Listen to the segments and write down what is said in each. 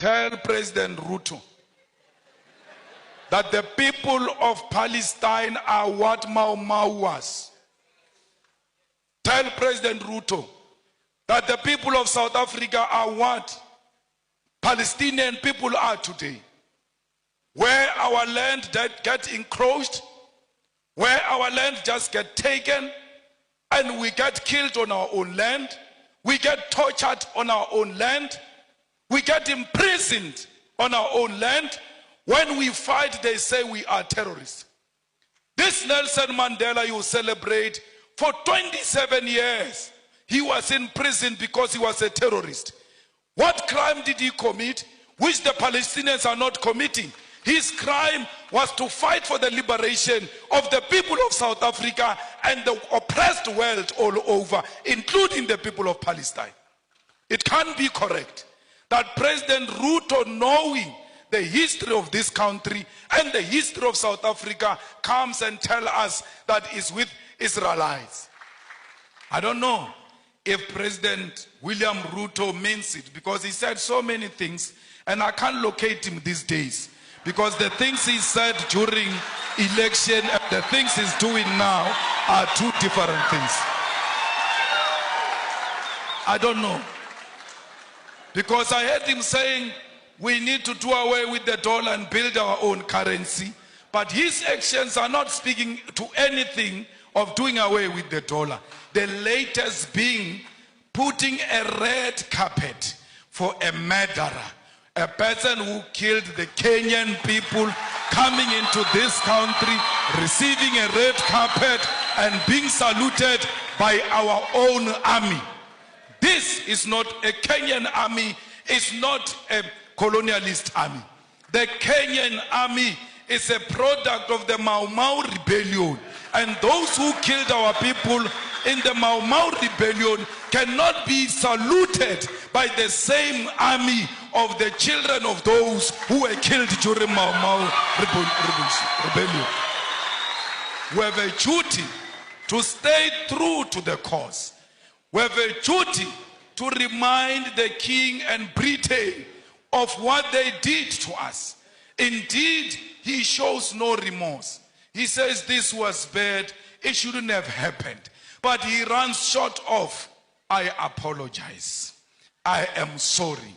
Tell President Ruto that the people of Palestine are what Mau Mau was. Tell President Ruto that the people of South Africa are what Palestinian people are today. Where our land get encroached, where our land just get taken, and we get killed on our own land, we get tortured on our own land, we get imprisoned on our own land. When we fight, they say we are terrorists. This Nelson Mandela you celebrate, for 27 years, he was in prison because he was a terrorist. What crime did he commit, which the Palestinians are not committing? His crime was to fight for the liberation of the people of South Africa and the oppressed world all over, including the people of Palestine. It can't be correct that President Ruto, knowing the history of this country and the history of South Africa, comes and tells us that it's with Israelites. I don't know if President William Ruto means it, because he said so many things and I can't locate him these days, because the things he said during election and the things he's doing now are two different things. I don't know, because I heard him saying we need to do away with the dollar and build our own currency, but his actions are not speaking to anything of doing away with the dollar. The latest being putting a red carpet for a murderer, a person who killed the Kenyan people, coming into this country, receiving a red carpet and being saluted by our own army. This is not a Kenyan army, it's not a colonialist army. The Kenyan army is a product of the Mau Mau rebellion, and those who killed our people in the Mau Mau rebellion cannot be saluted by the same army of the children of those who were killed during Mau Mau rebellion. We have a duty to stay true to the cause. We have a duty to remind the King and Britain of what they did to us. Indeed, he shows no remorse. He says this was bad, it shouldn't have happened. But he runs short of, I apologize, I am sorry.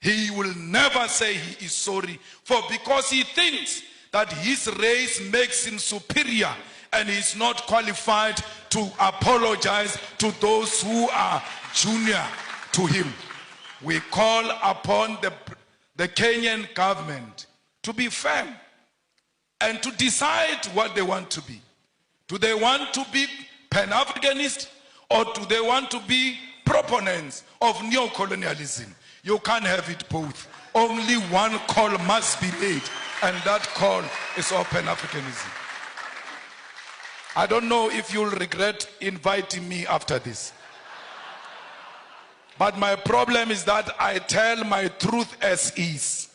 He will never say he is sorry, for because he thinks that his race makes him superior and he's not qualified to apologize to those who are junior to him. We call upon the Kenyan government to be firm and to decide what they want to be. Do they want to be Pan-Africanist, or do they want to be proponents of neo-colonialism? You can't have it both. Only one call must be made, and that call is of Pan-Africanism. I don't know if you'll regret inviting me after this. But my problem is that I tell my truth as is,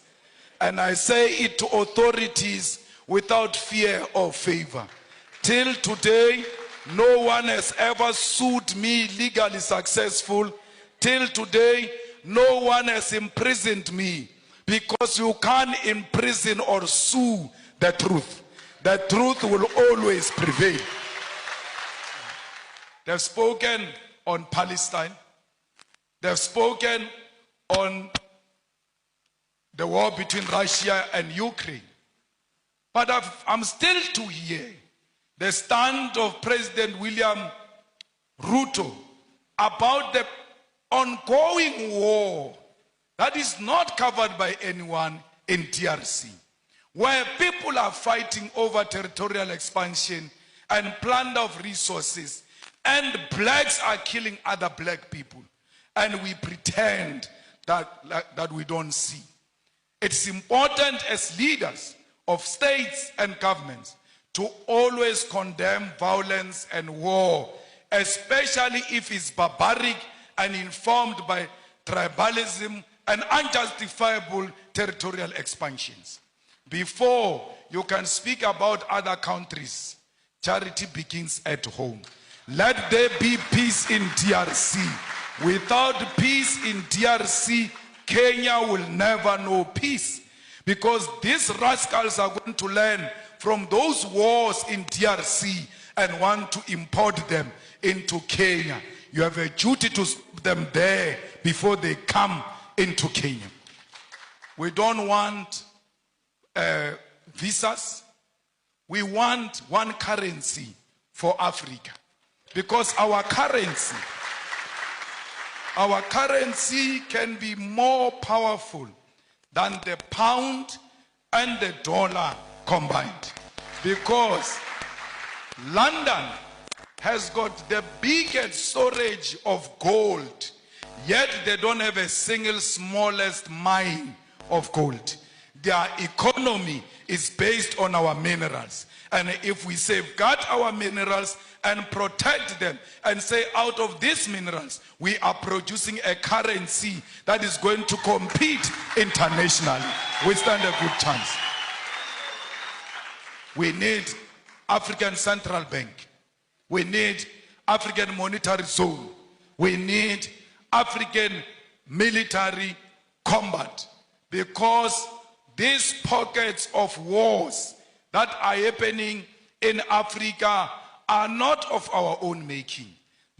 and I say it to authorities without fear or favor. Till today, no one has ever sued me legally successful. Till today, no one has imprisoned me, because you can't imprison or sue the truth. The truth will always prevail. They've spoken on Palestine. They've spoken on the war between Russia and Ukraine. But I'm still to hear the stand of President William Ruto about the ongoing war that is not covered by anyone in DRC, where people are fighting over territorial expansion and plunder of resources, and blacks are killing other black people, and we pretend that we don't see. It's important as leaders of states and governments to always condemn violence and war, especially if it's barbaric and informed by tribalism and unjustifiable territorial expansions. Before you can speak about other countries, charity begins at home. Let there be peace in DRC. Without peace in DRC, Kenya will never know peace, because these rascals are going to learn from those wars in DRC and want to import them into Kenya. You have a duty to stop them there before they come into Kenya. We don't want visas. We want one currency for Africa, because our currency can be more powerful than the pound and the dollar combined, because London has got the biggest storage of gold, yet they don't have a single smallest mine of gold. Their economy is based on our minerals. And if we safeguard our minerals and protect them and say out of these minerals, we are producing a currency that is going to compete internationally, we stand a good chance. We need African Central Bank. We need African Monetary Zone. We need African military combat, because these pockets of wars that are happening in Africa are not of our own making.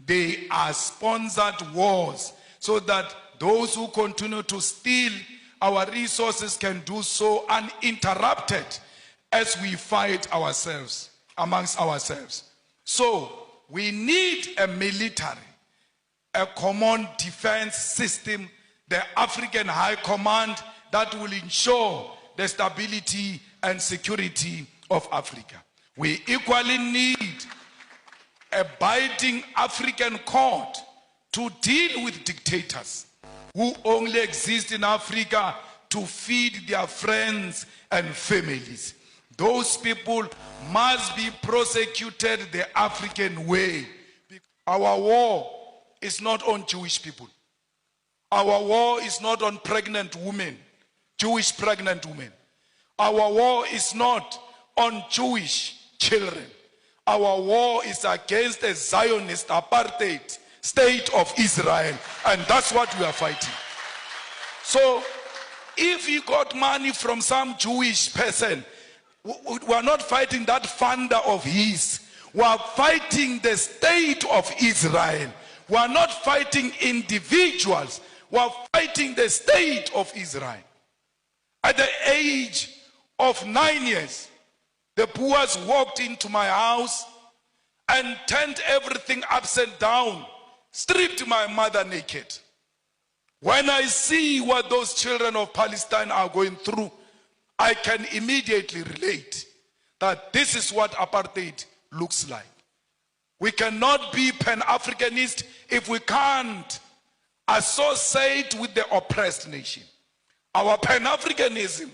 They are sponsored wars, so that those who continue to steal our resources can do so uninterrupted as we fight ourselves, amongst ourselves. So we need a military, a common defense system, the African High Command that will ensure the stability and security of Africa. We equally need a binding African court to deal with dictators who only exist in Africa to feed their friends and families. Those people must be prosecuted the African way. Our war is not on Jewish people. Our war is not on pregnant women, Jewish pregnant women. Our war is not on Jewish children. Our war is against a Zionist apartheid state of Israel, and that's what we are fighting. So if you got money from some Jewish person, we are not fighting that funder of his. We are fighting the state of Israel. We are not fighting individuals. We are fighting the state of Israel. At the age of 9 years, the Boers walked into my house and turned everything upside down, stripped my mother naked. When I see what those children of Palestine are going through, I can immediately relate that this is what apartheid looks like. We cannot be Pan-Africanist if we can't associate with the oppressed nation. Our Pan-Africanism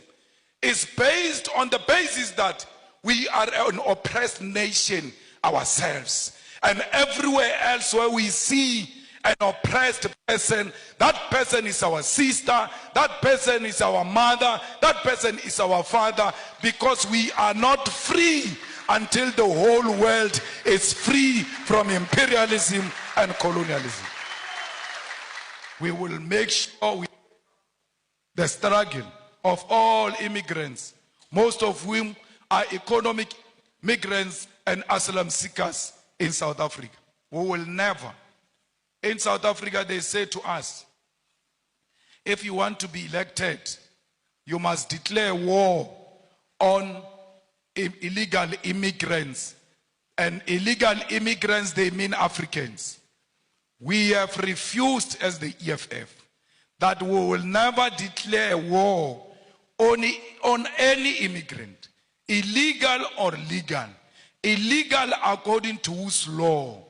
is based on the basis that we are an oppressed nation ourselves. And everywhere else where we see an oppressed person, that person is our sister, that person is our mother, that person is our father, because we are not free until the whole world is free from imperialism and colonialism. We will make sure the struggle of all immigrants, most of whom are economic migrants and asylum seekers in South Africa. We will never. In South Africa, they say to us, if you want to be elected, you must declare war on illegal immigrants. And illegal immigrants, they mean Africans. We have refused as the EFF that we will never declare war on any immigrant, illegal or legal. Illegal according to whose law?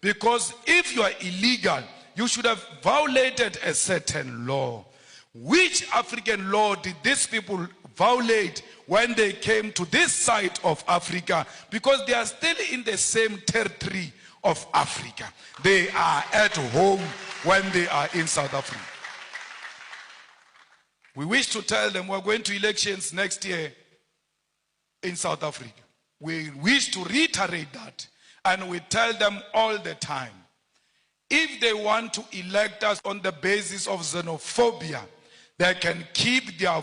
Because if you are illegal, you should have violated a certain law. Which African law did these people violate when they came to this side of Africa? Because they are still in the same territory of Africa. They are at home when they are in South Africa. We wish to tell them we're going to elections next year in South Africa. We wish to reiterate that, and we tell them all the time, if they want to elect us on the basis of xenophobia they can keep their